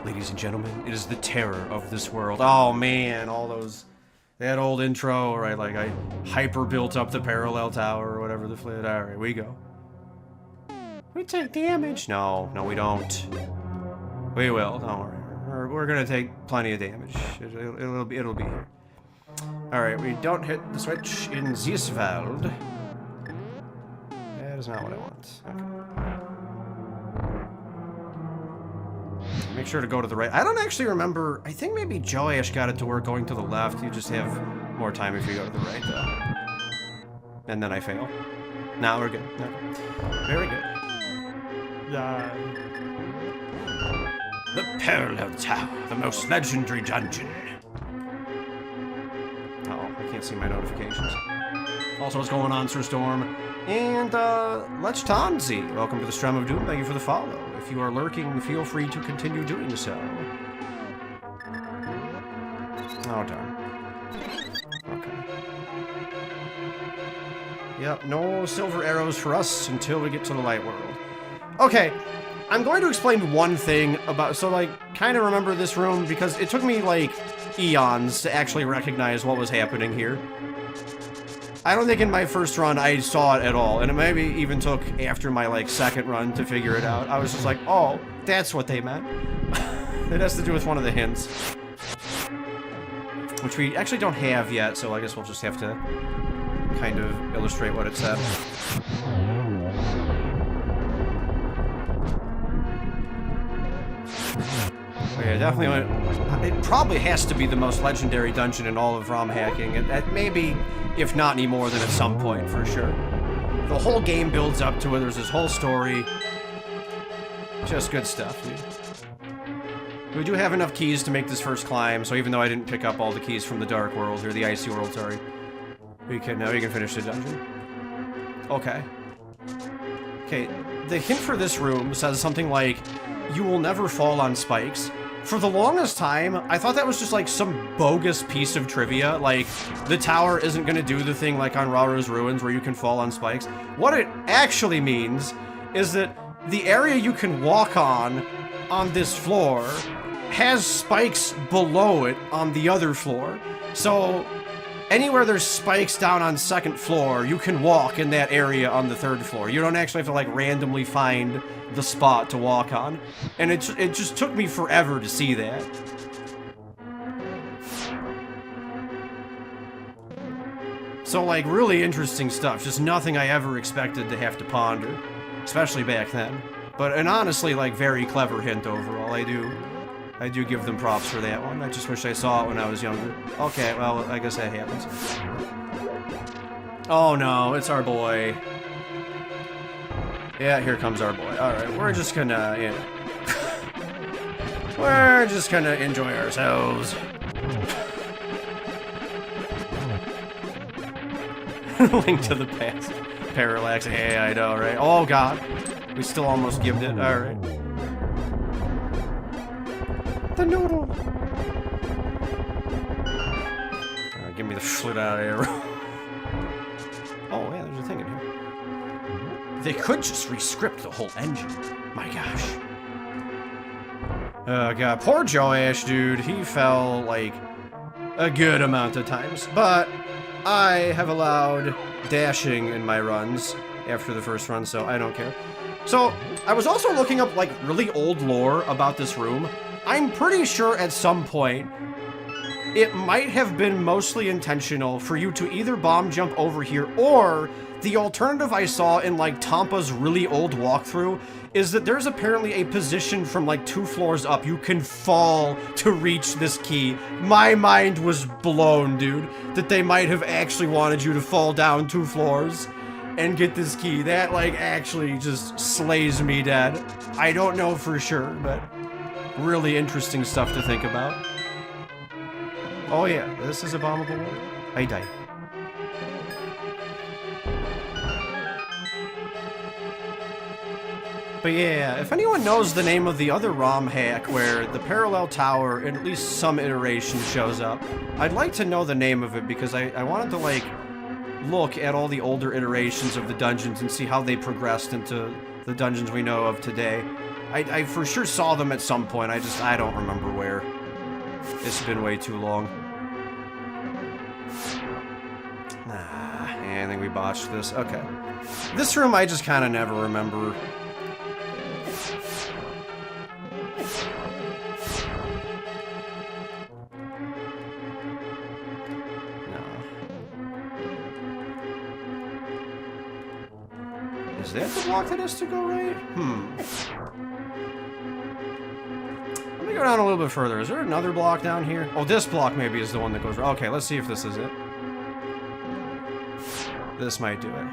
Ladies and gentlemen, it is the terror of this world. Oh man, all those... That old intro, right, like I hyper built up the parallel tower or whatever the flit. Alright, we go. We take damage. No, we don't. We will, don't worry. We're gonna take plenty of damage. It'll be here. Alright, we don't hit the switch in this world. That is not what I want. Okay. Make sure to go to the right. I don't actually remember. I think maybe Joash got it to work going to the left. You just have more time if you go to the right, though. And then I fail. Now we're good. Okay. Very good. Yeah. The Parallel Tower, the most legendary dungeon. Uh-oh, I can't see my notifications. Also, what's going on, Sir Storm? And, Lech Tanzi, welcome to the Strum of Doom. Thank you for the follow. If you are lurking, feel free to continue doing so. Oh, darn. Okay. Yep, no silver arrows for us until we get to the light world. Okay, I'm going to explain one thing about... So, like, kind of remember this room, because it took me, like, eons to actually recognize what was happening here. I don't think in my first run I saw it at all, and it maybe even took after my, like, second run to figure it out. I was just like, oh, that's what they meant. It has to do with one of the hints. Which we actually don't have yet, so I guess we'll just have to kind of illustrate what it said. Oh, yeah, definitely. It probably has to be the most legendary dungeon in all of ROM hacking. It maybe, if not any more than at some point, for sure. The whole game builds up to it. There's this whole story. Just good stuff, dude. We do have enough keys to make this first climb, so even though I didn't pick up all the keys from the Dark World, or the Icy World, sorry, we can finish the dungeon. Okay. Okay, the hint for this room says something like, you will never fall on spikes. For the longest time, I thought that was just like some bogus piece of trivia, like the tower isn't gonna do the thing like on Rara's Ruins where you can fall on spikes. What it actually means is that the area you can walk on this floor has spikes below it on the other floor. So anywhere there's spikes down on second floor, you can walk in that area on the third floor. You don't actually have to like randomly find the spot to walk on. And it just took me forever to see that. So like really interesting stuff, just nothing I ever expected to have to ponder, especially back then. And honestly, like very clever hint overall. I do give them props for that one. I just wish I saw it when I was younger. Okay, well, I guess that happens. Oh no, it's our boy. Yeah, here comes our boy. Alright, we're just gonna, you know... we're just gonna enjoy ourselves. Link to the past. Parallax. Yeah, I know, right? Oh god. We still almost gived it. Alright. The noodle. Give me the shit out of here. Oh, yeah, there's a thing in here. They could just re-script the whole engine. My gosh. Oh, God. Poor Joash, dude. He fell, like, a good amount of times. But I have allowed dashing in my runs after the first run, so I don't care. So, I was also looking up, like, really old lore about this room. I'm pretty sure at some point, it might have been mostly intentional for you to either bomb jump over here, or the alternative I saw in, like, Tampa's really old walkthrough is that there's apparently a position from, like, 2 floors up you can fall to reach this key. My mind was blown, dude, that they might have actually wanted you to fall down 2 floors and get this key. That, like, actually just slays me dead. I don't know for sure, but really interesting stuff to think about. Oh yeah, this is a bombable world. I die. But yeah, if anyone knows the name of the other ROM hack where the parallel tower in at least some iteration shows up, I'd like to know the name of it because I wanted to, like, look at all the older iterations of the dungeons and see how they progressed into the dungeons we know of today. I for sure saw them at some point. I don't remember where. It's been way too long. I think we botched this. Okay. This room I just kind of never remember. Is that the block that has to go right? Let me go down a little bit further. Is there another block down here? Oh, this block maybe is the one that goes right. Okay, let's see if this is it. This might do it.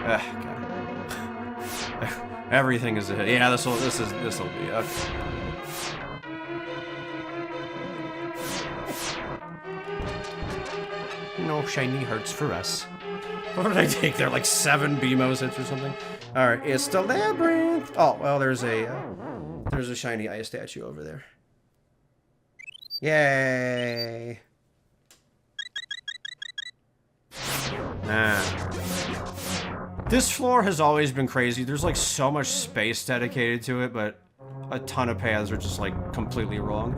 Got it. Everything is a hit. Yeah, this'll be okay. No shiny hearts for us. What did I take there? Like 7 BMOs hits or something? Alright, it's the labyrinth. Oh, well, there's a shiny ice statue over there. Yay. This floor has always been crazy. There's like so much space dedicated to it, but a ton of paths are just like completely wrong.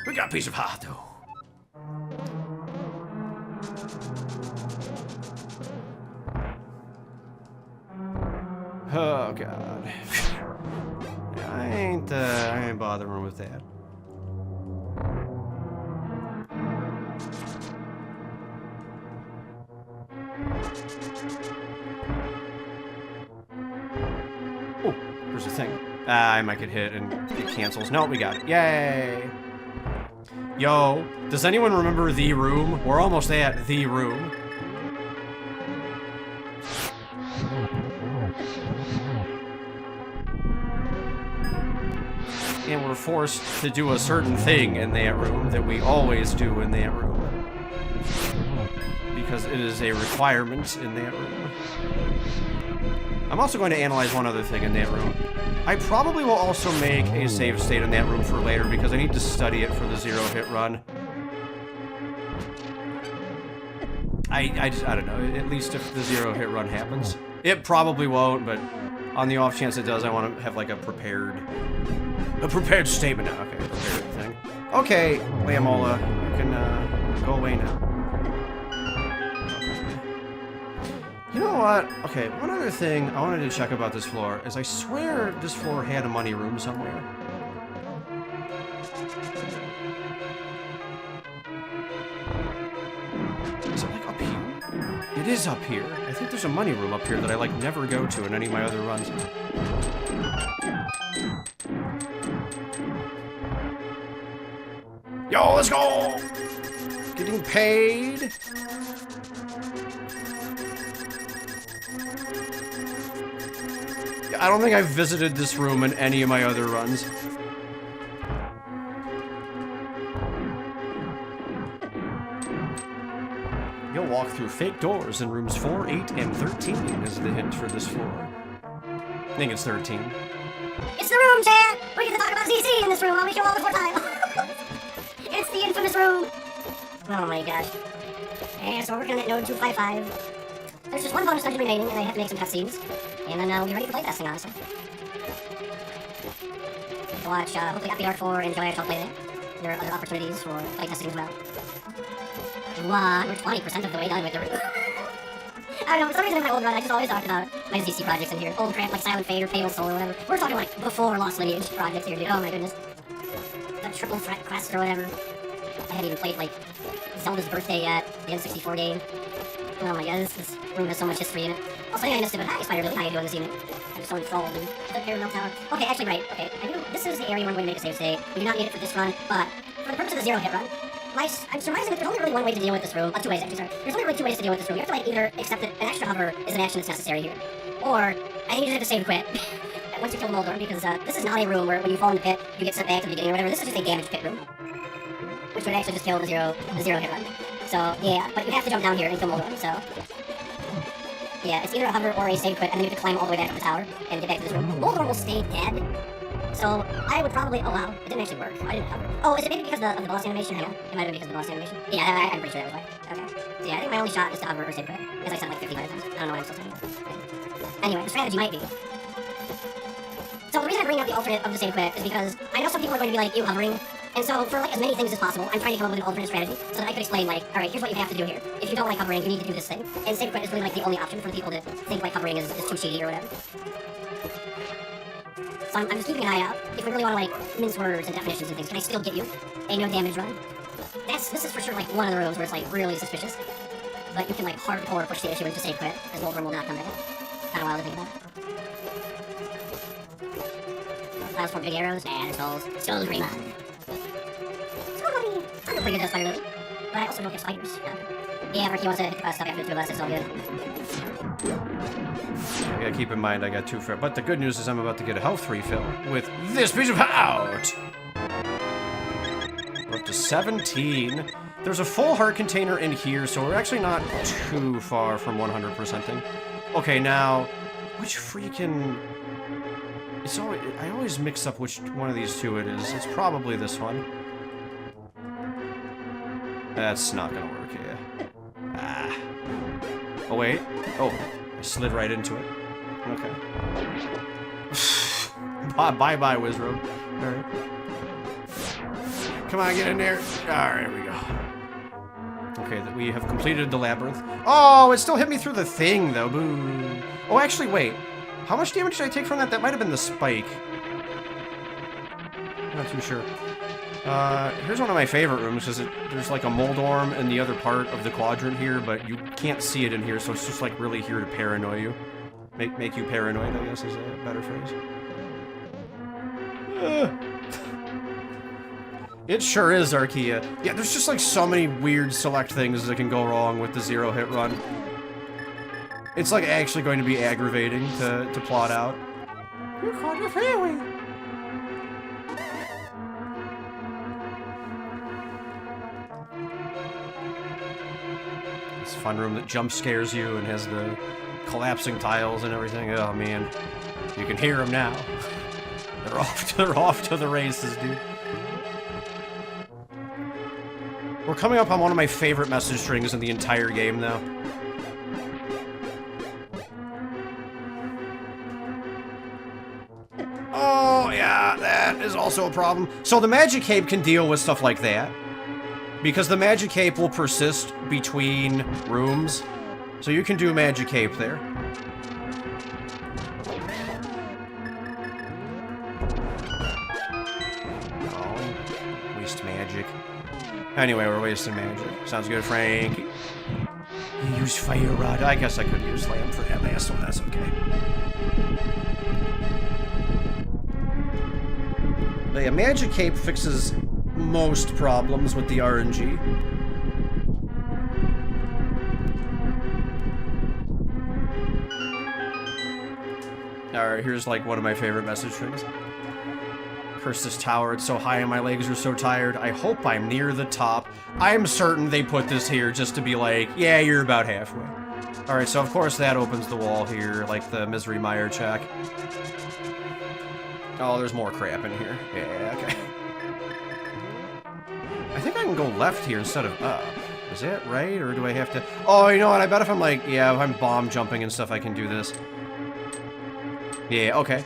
We got a piece of heart though. Oh god. Yeah, I ain't bothering with that. Oh, there's a thing. I might get hit and it cancels. No, we got it. Yay! Yo, does anyone remember the room? We're almost at the room. And we're forced to do a certain thing in that room that we always do in that room. Because it is a requirement in that room. I'm also going to analyze one other thing in that room. I probably will also make a save state in that room for later because I need to study it for the 0-hit run. I don't know, at least if the 0-hit run happens. It probably won't, but on the off chance it does, I want to have like a prepared statement. Okay, prepared thing. Okay, Lamola, you can go away now. You know what? Okay, one other thing I wanted to check about this floor is I swear this floor had a money room somewhere. Is it like up here? It is up here. I think there's a money room up here that I like never go to in any of my other runs. Yo, let's go! Getting paid. I don't think I've visited this room in any of my other runs. You'll walk through fake doors in rooms 4, 8, and 13 is the hint for this floor. I think it's 13. It's the room, chat! We're gonna talk about ZC in this room. I'll make you all this more time. It's the infamous room. Oh my gosh. And so we're working on that node 255. There's just one bonus dungeon remaining, and I have to make some cutscenes. And then we'll be ready for playtesting, honestly. Watch, hopefully FBR4 and Joy play there. There are other opportunities for playtesting as well. We're 20% of the way done with the room. I don't know, for some reason in my old run, I just always talked about my ZC projects in here. Old crap like Silent Fate or Payable Soul or whatever. We're talking like before Lost Lineage projects here, dude. Oh my goodness. The triple threat quest or whatever. I hadn't even played like Zelda's Birthday yet, the N64 game. Oh my god, this room has so much history in it. Also, yeah, I missed it, but hi, Spider-Billy, how you doing this evening? I'm just so enthralled in the Caramel Tower. Okay, actually, right, okay, this is the area where I'm going to make a save state. We do not need it for this run, but for the purpose of the 0-hit run, I'm surmising that there's only really one way to deal with this room. 2 ways, actually, sorry. There's only really 2 ways to deal with this room. You have to, like, either accept that an extra hover is an action that's necessary here, or I think you just have to save quit once you kill the Moldorm, because this is not a room where when you fall in the pit, you get sent back to the beginning or whatever. This is just a damaged pit room, which would actually just kill the 0-hit run. So, yeah, but you have to jump down here and kill Moldorm, so... Yeah, it's either a hover or a save quit, and then you have to climb all the way back up the tower and get back to this room. Moldorm will stay dead, so I would probably... Oh, wow, it didn't actually work. I didn't hover. Oh, is it maybe because of the boss animation? Hang on. It might have been because of the boss animation. Yeah, I'm pretty sure that was why. Okay. So yeah, I think my only shot is to hover or save quit. As I said like 55 times. I don't know why I'm still saying it. Anyway, the strategy might be. So the reason I bring up the alternate of the save quit is because I know some people are going to be like, you hovering. And so for like as many things as possible, I'm trying to come up with an alternate strategy so that I could explain like, alright, here's what you have to do here. If you don't like hovering, you need to do this thing. And save quit is really like the only option for people that think like hovering is too cheaty or whatever. So I'm just keeping an eye out. If we really want to like mince words and definitions and things, can I still get you a no damage run? This is for sure like one of the rooms where it's like really suspicious. But you can like hardcore push the issue into save quit, as Wolverine will not come back. Kinda wild to think about. Clouds for big arrows, and skulls. Skulls Raymond. I'm a pretty good dust fighter, really. But I also don't get spiders. Yeah, Ricky wants to stuff after the two of us, it's all good. I gotta keep in mind I got 2 fair. But the good news is I'm about to get a health refill with this piece of heart! We're up to 17. There's a full heart container in here, so we're actually not too far from 100%ing. Okay, now, which freaking... It's always, I always mix up which one of these two it is. It's probably this one. That's not gonna work, yeah. Ah. Oh, wait. Oh, I slid right into it. Okay. Bye-bye, Wizrobe. Alright. Come on, get in there. Alright, here we go. Okay, we have completed the labyrinth. Oh, it still hit me through the thing, though. Boo. Oh, actually, wait. How much damage did I take from that? That might have been the spike. Not too sure. Here's one of my favorite rooms, because there's like a mold orm in the other part of the quadrant here, but you can't see it in here, so it's just like really here to paranoid you. Make you paranoid, I guess, is a better phrase. It sure is, Archaea. Yeah, there's just like so many weird select things that can go wrong with the 0-hit run. It's like actually going to be aggravating to plot out. You caught your family. This fun room that jump scares you and has the collapsing tiles and everything. Oh man, you can hear them now. They're off to the races, dude. We're coming up on one of my favorite message strings in the entire game, though. Oh, yeah, that is also a problem. So the Magic Cape can deal with stuff like that, because the Magic Cape will persist between rooms. So you can do Magic Cape there. Oh, waste magic. Anyway, we're wasting magic. Sounds good, Frank. You use Fire Rod. I guess I could use Slam for that last one. That's okay. But yeah, Magic Cape fixes most problems with the RNG. Alright, here's like one of my favorite message strings. Curse this tower, it's so high and my legs are so tired. I hope I'm near the top. I'm certain they put this here just to be like, yeah, you're about halfway. Alright, so of course that opens the wall here, like the Misery Mire check. Oh, there's more crap in here. Yeah, okay. I think I can go left here instead of up. Is that right, or do I have to... Oh, you know what, I bet if I'm like, yeah, if I'm bomb jumping and stuff, I can do this. Yeah, okay.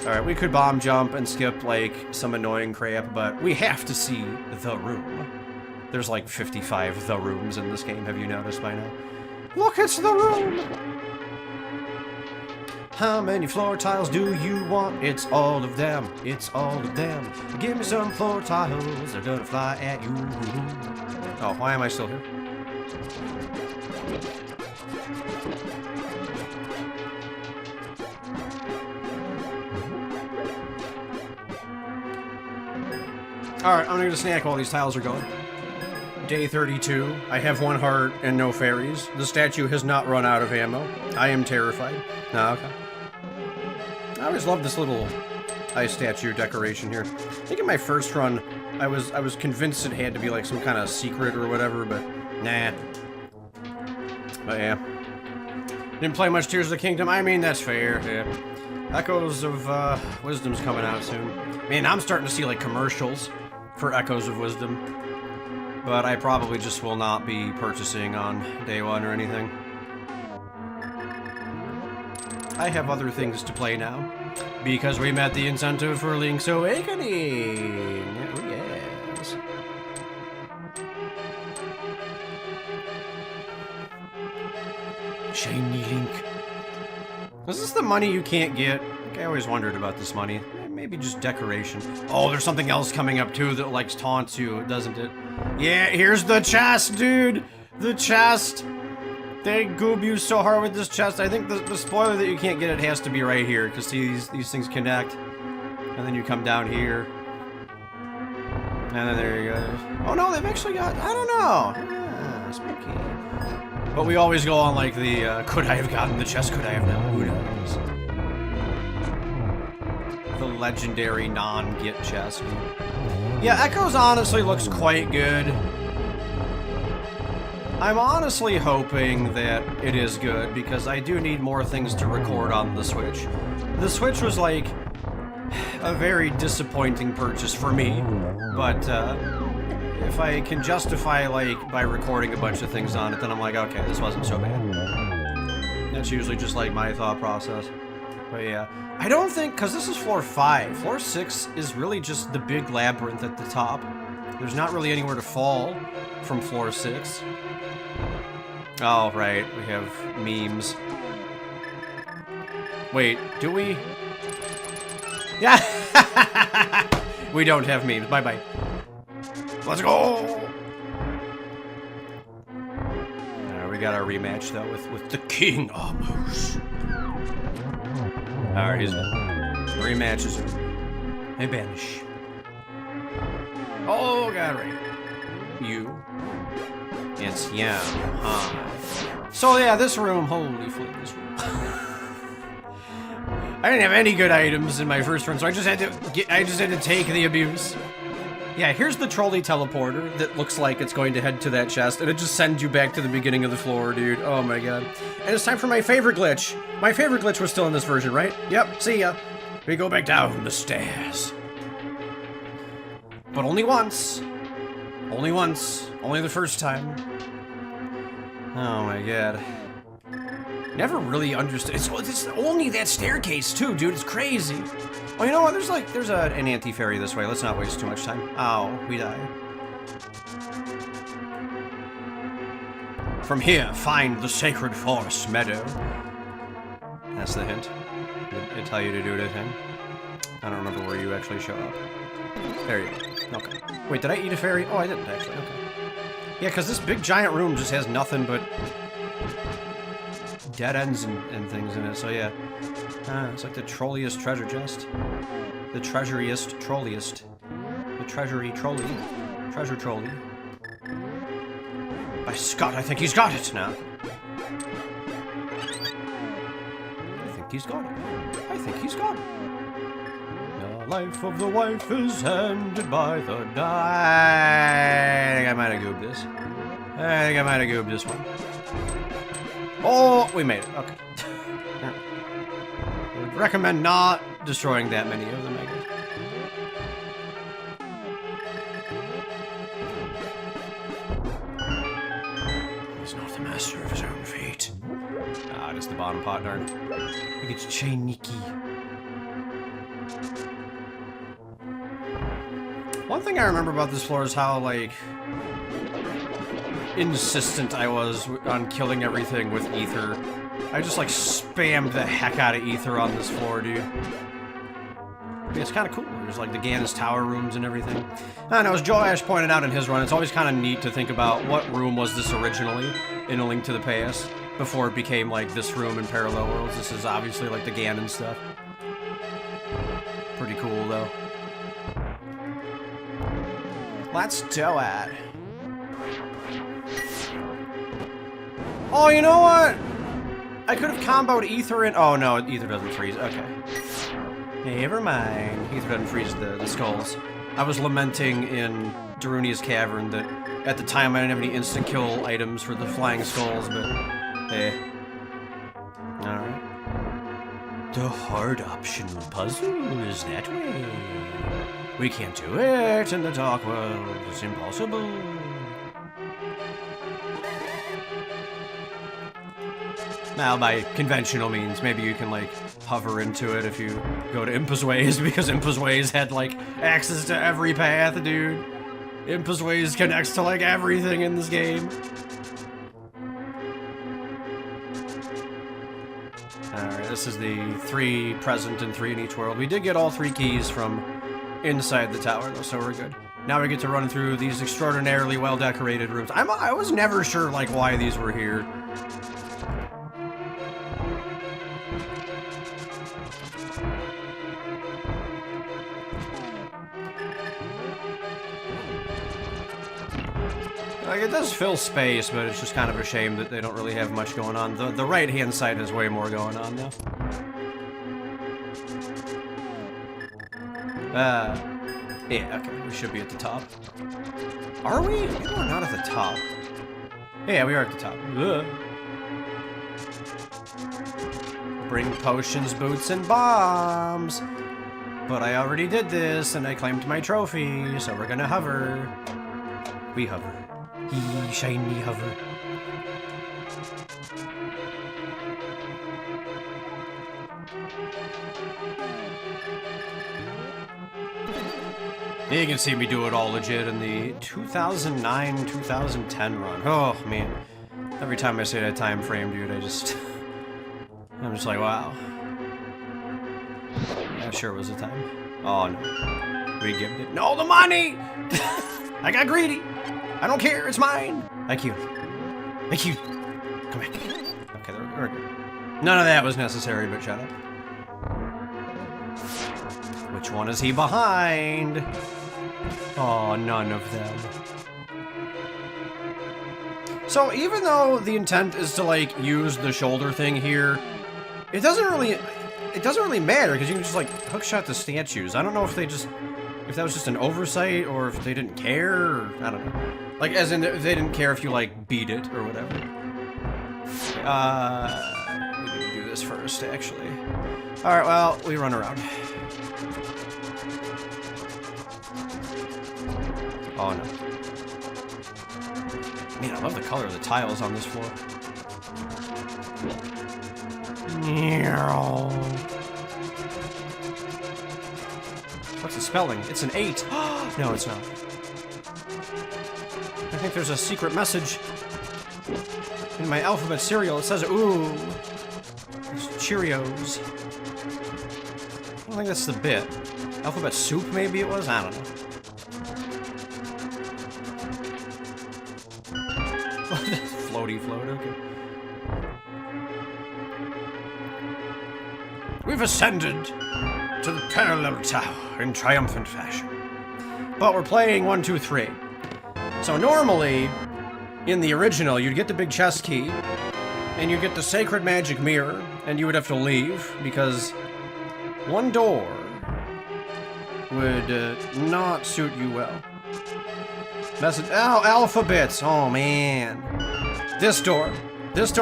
Alright, we could bomb jump and skip, like, some annoying crap, but we have to see the room. There's, like, 55 the rooms in this game, have you noticed by now? Look, it's the room! How many floor tiles do you want? It's all of them. It's all of them. Give me some floor tiles. They're gonna fly at you. Oh, why am I still here? Alright, I'm gonna snack while these tiles are going. Day 32. I have 1 heart and no fairies. The statue has not run out of ammo. I am terrified. No, okay. I always loved this little ice statue decoration here. I think in my first run, I was convinced it had to be like some kind of secret or whatever, but nah. But yeah. Didn't play much Tears of the Kingdom. I mean, that's fair, yeah. Echoes of Wisdom's coming out soon. Man, I'm starting to see like commercials for Echoes of Wisdom. But I probably just will not be purchasing on day one or anything. I have other things to play now. Because we met the incentive for Link's Awakening! Oh, yes. Shiny Link. Is this the money you can't get? I always wondered about this money. Maybe just decoration. Oh, there's something else coming up too that likes taunts you, doesn't it? Yeah, here's the chest, dude! The chest! They goob you so hard with this chest. I think the spoiler that you can't get it has to be right here, because see, these things connect. And then you come down here. And then there you go. Oh no, they've actually got, I don't know. Yeah, spooky. But we always go on like the, could I have gotten the chest, could I have not? Who knows? The legendary non-get chest. Yeah, Echoes honestly looks quite good. I'm honestly hoping that it is good, because I do need more things to record on the Switch. The Switch was like a very disappointing purchase for me, but if I can justify like by recording a bunch of things on it, then I'm like, okay, this wasn't so bad. That's usually just like my thought process. But yeah, I don't think, because this is floor 5. Floor 6 is really just the big labyrinth at the top. There's not really anywhere to fall from floor 6. Oh, right, we have memes. Wait, do we? Yeah! We don't have memes. Bye-bye. Let's go! We got our rematch, though, with the King Almost. Alright, he's done. The rematch is over. Hey, banish. Oh, God, right. You. It's yeah. So yeah, this room, holy flip, this room. I didn't have any good items in my first run, so I just had to take the abuse. Yeah, here's the trolley teleporter that looks like it's going to head to that chest, and it just sends you back to the beginning of the floor, dude. Oh my god. And it's time for my favorite glitch. My favorite glitch was still in this version, right? Yep, see ya. We go back down the stairs. But only once. Only once. Only the first time. Oh my god. Never really understood. It's only that staircase too, dude. It's crazy. Oh, you know what? There's an anti-fairy this way. Let's not waste too much time. Ow, we die. From here, find the sacred forest meadow. That's the hint. They tell you to do it at him. I don't remember where you actually show up. There you go. Okay. Wait, did I eat a fairy? Oh, I didn't actually. Okay. Yeah, because this big giant room just has nothing but dead ends and things in it, so yeah. It's like the trolliest treasure chest. The treasuriest trolliest. The treasury trolley. Treasure trolley. By Scott, I think he's got it now. I think he's got it. I think he's got it. The life of the wife is ended by the die. I think I might have goobed this. I think I might have goobed this one. Oh, we made it. Okay. I would recommend not destroying that many of them, I guess. He's not the master of his own fate. Ah, just the bottom pot, darn. Look, it's Chainiki. One thing I remember about this floor is how, like, insistent I was on killing everything with ether. I just, like, spammed the heck out of ether on this floor, dude. Yeah, it's kind of cool. There's, like, the Ganon's Tower rooms and everything. I know, as Joe Ash pointed out in his run, it's always kind of neat to think about what room was this originally in A Link to the Past before it became, like, this room in Parallel Worlds. This is obviously, like, the Ganon stuff. Pretty cool, though. Let's do it. Oh, you know what? I could have comboed Ether in... Oh, no, Ether doesn't freeze. Okay. Never mind. Ether doesn't freeze the skulls. I was lamenting in Darunia's Cavern that at the time I didn't have any instant kill items for the flying skulls, but... Hey. Alright. The hard optional puzzle is that way. We can't do it in the dark world. It's impossible. Now, by conventional means, maybe you can, like, hover into it if you go to Impa's Ways, because Impa's Ways had, like, access to every path, dude. Impa's Ways connects to, like, everything in this game. Alright, this is the 3 present and 3 in each world. We did get all 3 keys from inside the tower, though, so we're good. Now we get to run through these extraordinarily well-decorated rooms. I was never sure, like, why these were here. Like, it does fill space, but it's just kind of a shame that they don't really have much going on. The right-hand side has way more going on now. Yeah, okay, we should be at the top. Are we? Maybe we're not at the top. Yeah, we are at the top. Ugh. Bring potions, boots, and bombs. But I already did this, and I claimed my trophy, so we're gonna hover. We hover. Yee, shiny hover. You can see me do it all legit in the 2009-2010 run. Oh, man. Every time I say that time frame, dude, I'm just like, wow. That sure was a time. Oh, no. We gave it. No, the money! I got greedy. I don't care. It's mine. Thank you. Thank you. Come back. Okay, we're good. None of that was necessary, but shut up. Which one is he behind? Oh, none of them. So even though the intent is to, like, use the shoulder thing here, it doesn't really matter, because you can just, like, hookshot the statues. I don't know if that was just an oversight, or if they didn't care, or I don't know. Like, as in, they didn't care if you, like, beat it, or whatever. We need to do this first, actually. Alright, well, we run around. Oh, no. Man, I love the color of the tiles on this floor. What's the spelling? It's an 8. No, it's not. I think there's a secret message in my alphabet cereal. It says, ooh, it's Cheerios. I don't think that's the bit. Alphabet soup, maybe it was? I don't know. Floaty float, okay. We've ascended to the parallel tower in triumphant fashion. But we're playing 1, 2, 3. So normally, in the original, you'd get the big chest key, and you'd get the sacred magic mirror, and you would have to leave, because one door would not suit you well. Message. Oh, alphabets. Oh, man. This door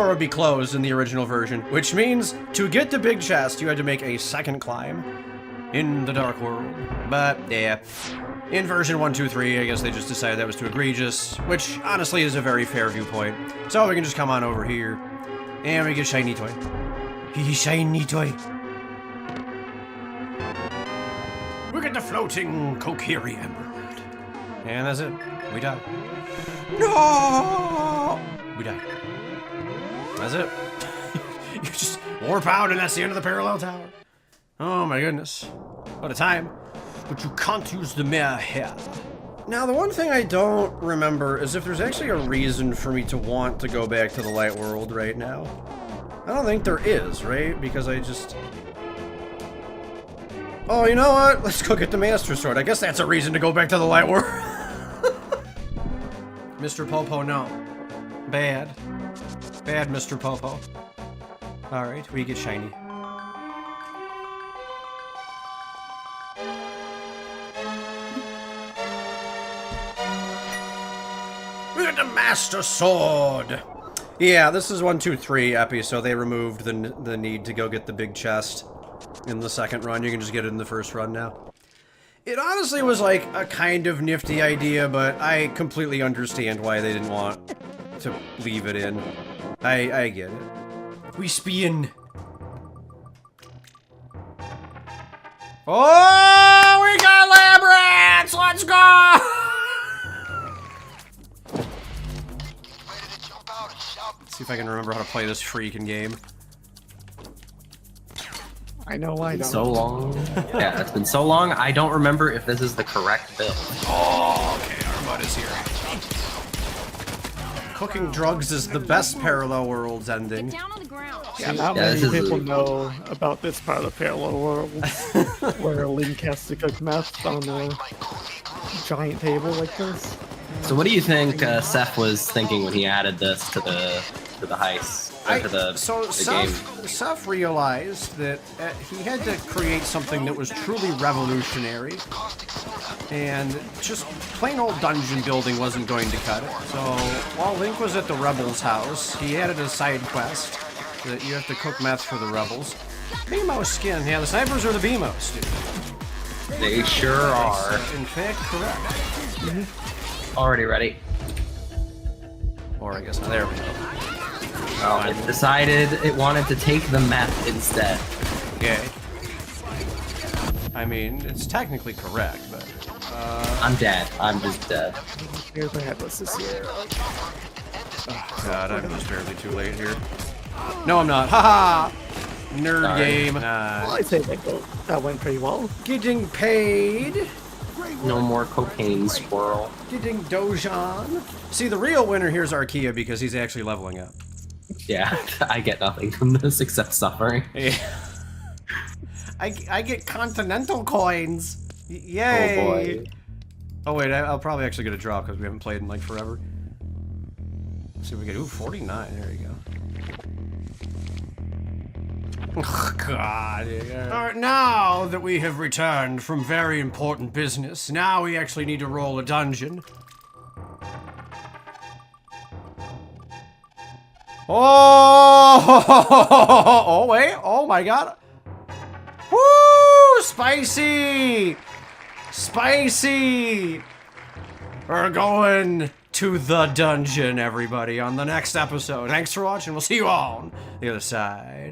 would be closed in the original version, which means to get the big chest, you had to make a second climb in the Dark World. But, yeah. In version 1, 2, 3, I guess they just decided that was too egregious, which honestly is a very fair viewpoint. So we can just come on over here, and we get shiny toy. Shiny toy. We get the floating Kokiri Emerald. And that's it. We die. No! We die. That's it. You just warp out, and that's the end of the parallel tower. Oh my goodness. What a time. But you can't use the mirror here. Now, the one thing I don't remember is if there's actually a reason for me to want to go back to the light world right now. I don't think there is, right? Because I just... Oh, you know what? Let's go get the Master Sword. I guess that's a reason to go back to the light world. Mr. Popo, no. Bad. Bad, Mr. Popo. Alright, we get shiny. We got the Master Sword! Yeah, this is 1, 2, 3 epi, so they removed the need to go get the big chest in the second run. You can just get it in the first run now. It honestly was like a kind of nifty idea, but I completely understand why they didn't want to leave it in. I get it. We spin. Oh, we got lab rats! Let's go! Let's see if I can remember how to play this freaking game. I know I don't. So long. Yeah, it's been so long. I don't remember if this is the correct build. Oh, okay, our bud is here. Cooking drugs is the best Parallel Worlds ending. Down on the ground. Yeah, not this many is people a- know about this part of Parallel Worlds, where Link has to cook meth on a giant table like this. So what do you think Seth was thinking when he added this to the heist? Or to the game? Seth realized that he had to create something that was truly revolutionary, and just plain old dungeon building wasn't going to cut it. So while Link was at the rebels' house, he added a side quest that you have to cook meth for the rebels. BMO skin, yeah, the snipers are the BMOs, dude. They sure are. In fact, correct. Already ready. Or I guess not. There we go. Well, it decided it wanted to take the meth instead. Okay. I mean, it's technically correct, but I'm dead. I'm just dead. Here's my headless this year. God, I'm just barely too late here. No, I'm not. Haha! Nerd Sorry. game. Well, I say that went pretty well. Getting paid. No more cocaine, squirrel. Getting Dojan. See, the real winner here is Archaea because he's actually leveling up. Yeah, I get nothing from this except suffering. Yeah. I get continental coins. Yay! Oh boy. Oh wait, I'll probably actually get a drop because we haven't played in like forever. Let's see if we get 49. There you go. Oh, God. Yeah. All right, now that we have returned from very important business, now we actually need to roll a dungeon. Oh! Oh wait! Oh my God! Woo! Spicy! Spicy! We're going to the dungeon, everybody, on the next episode. Thanks for watching. We'll see you all on the other side.